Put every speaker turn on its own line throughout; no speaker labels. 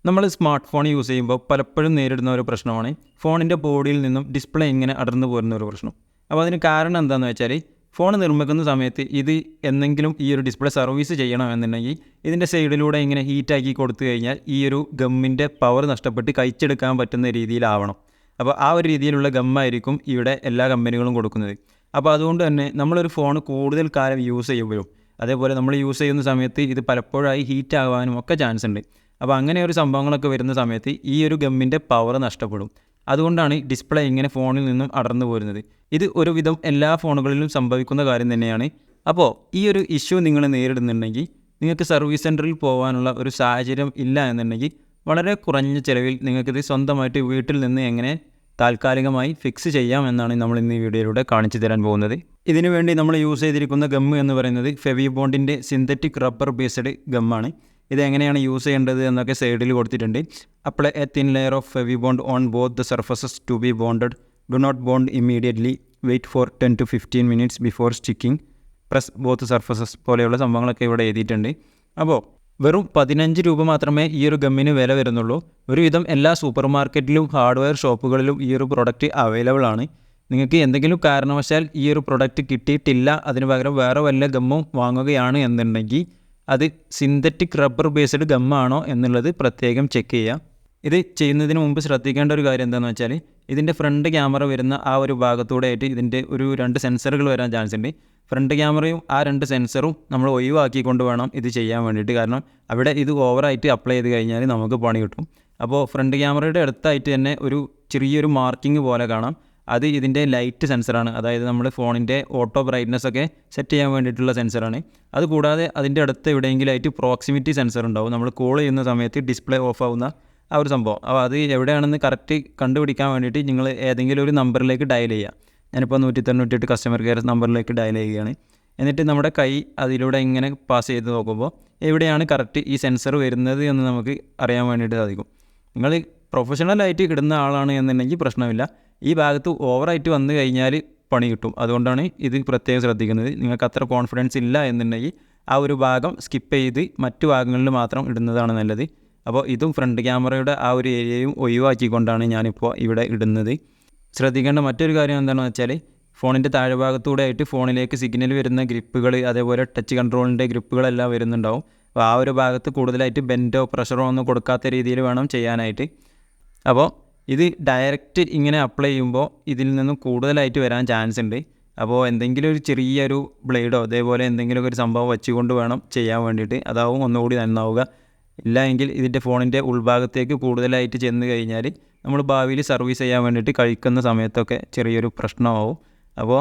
നമ്മൾ smart phone use ചെയ്യുമ്പോൾ പലപ്പോഴും നേരിടുന്ന ഒരു പ്രശ്നമാണ് ഫോണിൻ്റെ ബോഡിയിൽ നിന്നും ഡിസ്പ്ലേ ഇങ്ങനെ അടർന്നു പോരുന്ന ഒരു പ്രശ്നം. അപ്പോൾ അതിന് കാരണം എന്താണെന്ന് വെച്ചാൽ ഫോൺ നിർമ്മിക്കുന്ന സമയത്ത് ഇത് എന്തെങ്കിലും ഈ ഒരു ഡിസ്പ്ലേ സർവീസ് ചെയ്യണമെന്നുണ്ടെങ്കിൽ ഇതിൻ്റെ സൈഡിലൂടെ ഇങ്ങനെ ഹീറ്റാക്കി കൊടുത്തു കഴിഞ്ഞാൽ ഈ ഒരു ഗമ്മിൻ്റെ പവർ നഷ്ടപ്പെട്ട് കഴിച്ചെടുക്കാൻ പറ്റുന്ന രീതിയിലാവണം. അപ്പോൾ ആ ഒരു രീതിയിലുള്ള ഗമ്മായിരിക്കും ഇവിടെ എല്ലാ കമ്പനികളും കൊടുക്കുന്നത്. അപ്പോൾ അതുകൊണ്ട് തന്നെ നമ്മളൊരു ഫോൺ കൂടുതൽ കാലം യൂസ് ചെയ്യുമ്പോഴും അതേപോലെ നമ്മൾ യൂസ് ചെയ്യുന്ന സമയത്ത് ഇത് പലപ്പോഴായി ഹീറ്റ് ആകാനും ഒക്കെ ചാൻസ് ഉണ്ട്. അപ്പോൾ അങ്ങനെ ഒരു സംഭവങ്ങളൊക്കെ വരുന്ന സമയത്ത് ഈ ഒരു ഗമ്മിൻ്റെ പവർ നഷ്ടപ്പെടും. അതുകൊണ്ടാണ് ഡിസ്പ്ലേ ഇങ്ങനെ ഫോണിൽ നിന്നും അടർന്നു പോരുന്നത്. ഇത് ഒരുവിധം എല്ലാ ഫോണുകളിലും സംഭവിക്കുന്ന കാര്യം തന്നെയാണ്. അപ്പോൾ ഈ ഒരു ഇഷ്യൂ നിങ്ങൾ നേരിടുന്നുണ്ടെങ്കിൽ നിങ്ങൾക്ക് സർവീസ് സെൻറ്ററിൽ പോകാനുള്ള ഒരു സാഹചര്യം ഇല്ല എന്നുണ്ടെങ്കിൽ വളരെ കുറഞ്ഞ ചിലവിൽ നിങ്ങൾക്കിത് സ്വന്തമായിട്ട് വീട്ടിൽ നിന്ന് എങ്ങനെ താൽക്കാലികമായി ഫിക്സ് ചെയ്യാം എന്നാണ് നമ്മൾ ഇന്ന് ഈ വീഡിയോയിലൂടെ കാണിച്ചു തരാൻ പോകുന്നത്. ഇതിനു വേണ്ടി നമ്മൾ യൂസ് ചെയ്തിരിക്കുന്ന ഗമ്മ് എന്ന് പറയുന്നത് ഫെവിബോണ്ടിൻ്റെ സിന്തറ്റിക് റബ്ബർ ബേസ്ഡ് ഗമ്മാണ്. ഇതെങ്ങനെയാണ് യൂസ് ചെയ്യേണ്ടത് എന്നൊക്കെ സൈഡിൽ കൊടുത്തിട്ടുണ്ട്. Apply a thin layer of Fevibond on both the surfaces to be bonded. Do not bond immediately. Wait for 10 to 15 minutes before sticking. Press both surfaces പോലെയുള്ള സംഭവങ്ങളൊക്കെ ഇവിടെ എഴുതിയിട്ടുണ്ട്. അപ്പോൾ വെറും 15 രൂപ മാത്രമേ ഈ ഒരു ഗമ്മിന് വില വരുന്നുള്ളൂ. ഒരുവിധം എല്ലാ സൂപ്പർ മാർക്കറ്റിലും ഹാർഡ്വെയർ ഷോപ്പുകളിലും ഈ ഒരു പ്രൊഡക്റ്റ് അവൈലബിൾ ആണ്. നിങ്ങൾക്ക് എന്തെങ്കിലും കാരണവശാൽ ഈ ഒരു പ്രൊഡക്റ്റ് കിട്ടിയിട്ടില്ല, അതിന് പകരം വേറെ വല്ല ഗമ്മും വാങ്ങുകയാണ് എന്നുണ്ടെങ്കിൽ അത് സിന്തറ്റിക് റബ്ബർ ബേസ്ഡ് ഗമ്മാണോ എന്നുള്ളത് പ്രത്യേകം ചെക്ക് ചെയ്യുക. ഇത് ചെയ്യുന്നതിന് മുമ്പ് ശ്രദ്ധിക്കേണ്ട ഒരു കാര്യം എന്താണെന്ന് വെച്ചാൽ ഇതിൻ്റെ ഫ്രണ്ട് ക്യാമറ വരുന്ന ആ ഒരു ഭാഗത്തൂടെ ആയിട്ട് ഇതിൻ്റെ ഒരു 2 സെൻസറുകൾ വരാൻ ചാൻസ് ഉണ്ട്. ഫ്രണ്ട് ക്യാമറയും ആ 2 സെൻസറും നമ്മൾ ഒഴിവാക്കിക്കൊണ്ട് വേണം ഇത് ചെയ്യാൻ വേണ്ടിയിട്ട്. കാരണം അവിടെ ഇത് ഓവറായിട്ട് അപ്ലൈ ചെയ്ത് കഴിഞ്ഞാൽ നമുക്ക് പണി കിട്ടും. അപ്പോൾ ഫ്രണ്ട് ക്യാമറയുടെ അടുത്തായിട്ട് തന്നെ ഒരു ചെറിയൊരു മാർക്കിംഗ് പോലെ കാണാം. അത് ഇതിൻ്റെ ലൈറ്റ് സെൻസറാണ്. അതായത് നമ്മുടെ ഫോണിൻ്റെ ഓട്ടോ ബ്രൈറ്റ്നസ് ഒക്കെ സെറ്റ് ചെയ്യാൻ വേണ്ടിയിട്ടുള്ള സെൻസറാണ്. അതുകൂടാതെ അതിൻ്റെ അടുത്ത് എവിടെയെങ്കിലായിട്ട് പ്രോക്സിമിറ്റി സെൻസർ ഉണ്ടാവും. നമ്മൾ കോൾ ചെയ്യുന്ന സമയത്ത് ഡിസ്പ്ലേ ഓഫ് ആവുന്ന ആ ഒരു സംഭവം. അപ്പോൾ അത് എവിടെയാണെന്ന് കറക്റ്റ് കണ്ടുപിടിക്കാൻ വേണ്ടിയിട്ട് നിങ്ങൾ ഏതെങ്കിലും ഒരു നമ്പറിലേക്ക് ഡയൽ ചെയ്യുക. ഞാനിപ്പോൾ 198 കസ്റ്റമർ കെയർ നമ്പറിലേക്ക് ഡയൽ ചെയ്യുകയാണ്. എന്നിട്ട് നമ്മുടെ കൈ അതിലൂടെ ഇങ്ങനെ പാസ് ചെയ്ത് നോക്കുമ്പോൾ എവിടെയാണ് കറക്റ്റ് ഈ സെൻസർ വരുന്നത് എന്ന് നമുക്ക് അറിയാൻ വേണ്ടിയിട്ട് സാധിക്കും. നിങ്ങൾ പ്രൊഫഷണലായിട്ട് ഇടുന്ന ആളാണ് എന്നുണ്ടെങ്കിൽ പ്രശ്നമില്ല. ഈ ഭാഗത്ത് ഓവറായിട്ട് വന്നു കഴിഞ്ഞാൽ പണി കിട്ടും. അതുകൊണ്ടാണ് ഇത് പ്രത്യേകം ശ്രദ്ധിക്കുന്നത്. നിങ്ങൾക്ക് അത്ര കോൺഫിഡൻസ് ഇല്ല എന്നുണ്ടെങ്കിൽ ആ ഒരു ഭാഗം സ്കിപ്പ് ചെയ്ത് മറ്റു ഭാഗങ്ങളിൽ മാത്രം ഇടുന്നതാണ് നല്ലത്. അപ്പോൾ ഇതും ഫ്രണ്ട് ക്യാമറയുടെ ആ ഒരു ഏരിയയും ഒഴിവാക്കിക്കൊണ്ടാണ് ഞാനിപ്പോൾ ഇവിടെ ഇടുന്നത്. ശ്രദ്ധിക്കേണ്ട മറ്റൊരു കാര്യം എന്താണെന്ന് വെച്ചാൽ ഫോണിൻ്റെ താഴ്ഭാഗത്തൂടെ ആയിട്ട് ഫോണിലേക്ക് സിഗ്നൽ വരുന്ന ഗ്രിപ്പുകൾ, അതേപോലെ ടച്ച് കൺട്രോളിൻ്റെ ഗ്രിപ്പുകളെല്ലാം വരുന്നുണ്ടാവും. അപ്പോൾ ആ ഒരു ഭാഗത്ത് കൂടുതലായിട്ട് ബെൻഡോ പ്രഷറോ ഒന്നും കൊടുക്കാത്ത രീതിയിൽ വേണം ചെയ്യാനായിട്ട്. അപ്പോൾ ഇത് ഡയറക്റ്റ് ഇങ്ങനെ അപ്ലൈ ചെയ്യുമ്പോൾ ഇതിൽ നിന്നും കൂടുതലായിട്ട് വരാൻ ചാൻസ് ഉണ്ട്. അപ്പോൾ എന്തെങ്കിലും ഒരു ചെറിയൊരു ബ്ലേഡോ അതേപോലെ എന്തെങ്കിലുമൊക്കെ ഒരു സംഭവം വെച്ചുകൊണ്ട് വേണം ചെയ്യാൻ വേണ്ടിയിട്ട്. അതാവും ഒന്നുകൂടി നന്നാവുക. ഇല്ല എങ്കിൽ ഇതിൻ്റെ ഫോണിൻ്റെ ഉൾഭാഗത്തേക്ക് കൂടുതലായിട്ട് ചെന്ന് കഴിഞ്ഞാൽ നമ്മൾ ഭാവിയിൽ സർവീസ് ചെയ്യാൻ വേണ്ടിയിട്ട് കഴിക്കുന്ന സമയത്തൊക്കെ ചെറിയൊരു പ്രശ്നമാവും. അപ്പോൾ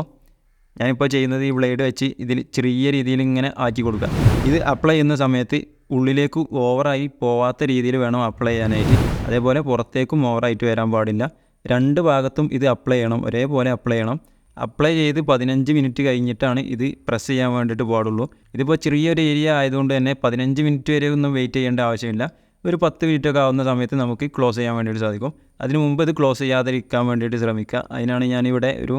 ഞാനിപ്പോൾ ചെയ്യുന്നത് ഈ ബ്ലേഡ് വെച്ച് ഇതിൽ ചെറിയ രീതിയിൽ ഇങ്ങനെ ആക്കി കൊടുക്കുക. ഇത് അപ്ലൈ ചെയ്യുന്ന സമയത്ത് ഉള്ളിലേക്ക് ഓവറായി പോവാത്ത രീതിയിൽ വേണം അപ്ലൈ ചെയ്യാനായിട്ട്. അതേപോലെ പുറത്തേക്കും ഓവറായിട്ട് വരാൻ പാടില്ല. 2 ഭാഗത്തും ഇത് അപ്ലൈ ചെയ്യണം, ഒരേപോലെ അപ്ലൈ ചെയ്യണം. അപ്ലൈ ചെയ്ത് 15 മിനിറ്റ് കഴിഞ്ഞിട്ടാണ് ഇത് പ്രസ് ചെയ്യാൻ വേണ്ടിയിട്ട് പാടുള്ളൂ. ഇതിപ്പോൾ ചെറിയൊരു ഏരിയ ആയതുകൊണ്ട് തന്നെ 15 മിനിറ്റ് വരെ ഒന്നും വെയിറ്റ് ചെയ്യേണ്ട ആവശ്യമില്ല. ഒരു 10 മിനിറ്റൊക്കെ ആവുന്ന സമയത്ത് നമുക്ക് ക്ലോസ് ചെയ്യാൻ വേണ്ടിയിട്ട് സാധിക്കും. അതിന് മുമ്പ് ഇത് ക്ലോസ് ചെയ്യാതിരിക്കാൻ വേണ്ടിയിട്ട് ശ്രമിക്കുക. അതിനാണ് ഞാനിവിടെ ഒരു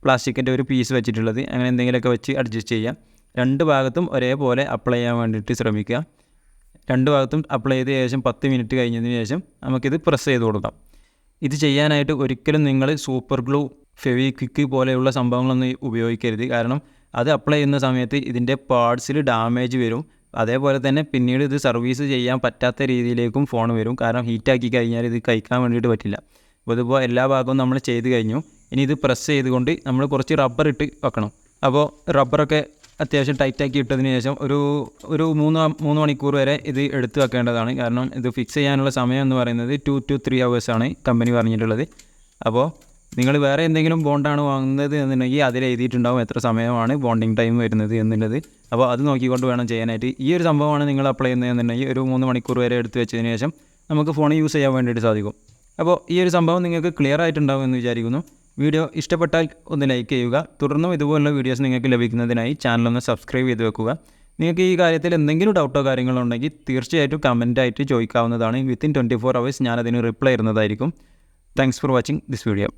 പ്ലാസ്റ്റിക്കിൻ്റെ ഒരു പീസ് വെച്ചിട്ടുള്ളത്. അങ്ങനെ എന്തെങ്കിലുമൊക്കെ വെച്ച് അഡ്ജസ്റ്റ് ചെയ്യാം. 2 ഭാഗത്തും ഒരേപോലെ അപ്ലൈ ചെയ്യാൻ വേണ്ടിയിട്ട് ശ്രമിക്കുക. 2 ഭാഗത്തും അപ്ലൈ ചെയ്ത് ശേഷം 10 മിനിറ്റ് കഴിഞ്ഞതിന് ശേഷം നമുക്കിത് പ്രസ് ചെയ്ത് കൊടുക്കാം. ഇത് ചെയ്യാനായിട്ട് ഒരിക്കലും നിങ്ങൾ സൂപ്പർ ഗ്ലൂ, ഫെവിക്വിക്ക് പോലെയുള്ള സംഭവങ്ങളൊന്നും ഉപയോഗിക്കരുത്. കാരണം അത് അപ്ലൈ ചെയ്യുന്ന സമയത്ത് ഇതിൻ്റെ പാർട്സിൽ ഡാമേജ് വരും. അതേപോലെ തന്നെ പിന്നീട് ഇത് സർവീസ് ചെയ്യാൻ പറ്റാത്ത രീതിയിലേക്കും ഫോൺ വരും. കാരണം ഹീറ്റാക്കി കഴിഞ്ഞാൽ ഇത് കഴിക്കാൻ വേണ്ടിയിട്ട് പറ്റില്ല. അപ്പോൾ ഇതിപ്പോൾ എല്ലാ ഭാഗവും നമ്മൾ ചെയ്ത് കഴിഞ്ഞു. ഇനി ഇത് പ്രസ് ചെയ്തുകൊണ്ട് നമ്മൾ കുറച്ച് റബ്ബർ ഇട്ട് വെക്കണം. അപ്പോൾ റബ്ബറൊക്കെ അത്യാവശ്യം ടൈറ്റാക്കി ഇട്ടതിന് ശേഷം ഒരു 3 മണിക്കൂർ വരെ ഇത് എടുത്ത് വെക്കേണ്ടതാണ്. കാരണം ഇത് ഫിക്സ് ചെയ്യാനുള്ള സമയം എന്ന് പറയുന്നത് 2 to 3 hours ആണ് കമ്പനി പറഞ്ഞിട്ടുള്ളത്. അപ്പോൾ നിങ്ങൾ വേറെ എന്തെങ്കിലും ബോണ്ടാണ് വാങ്ങുന്നത് എന്നുണ്ടെങ്കിൽ അതിൽ എഴുതിയിട്ടുണ്ടാവും എത്ര സമയമാണ് ബോണ്ടിങ് ടൈം വരുന്നത് എന്നുള്ളത്. അപ്പോൾ അത് നോക്കിക്കൊണ്ട് വേണം ചെയ്യാനായിട്ട്. ഈ ഒരു സംഭവമാണ് നിങ്ങൾ അപ്ലൈ ചെയ്യുന്നതെന്നുണ്ടെങ്കിൽ ഒരു 3 മണിക്കൂർ വരെ എടുത്ത് വെച്ചതിന് ശേഷം നമുക്ക് ഫോൺ യൂസ് ചെയ്യാൻ വേണ്ടിയിട്ട് സാധിക്കും. അപ്പോൾ ഈ ഒരു സംഭവം നിങ്ങൾക്ക് ക്ലിയർ ആയിട്ടുണ്ടാവും എന്ന് വിചാരിക്കുന്നു. വീഡിയോ ഇഷ്ടപ്പെട്ടാൽ ഒന്ന് ലൈക്ക് ചെയ്യുക. തുടർന്നും ഇതുപോലുള്ള വീഡിയോസ് നിങ്ങൾക്ക് ലഭിക്കുന്നതിനായി ചാനലൊന്ന് സബ്സ്ക്രൈബ് ചെയ്ത് വെക്കുക. നിങ്ങൾക്ക് ഈ കാര്യത്തിൽ എന്തെങ്കിലും ഡൗട്ടോ കാര്യങ്ങളോ ഉണ്ടെങ്കിൽ തീർച്ചയായിട്ടും കമൻറ്റായിട്ട് ചോദിക്കാവുന്നതാണ്. വിത്തിൻ 24 hours ഞാനതിന് റിപ്ലൈ ചെയ്യുന്നതായിരിക്കും. Thanks for watching this video.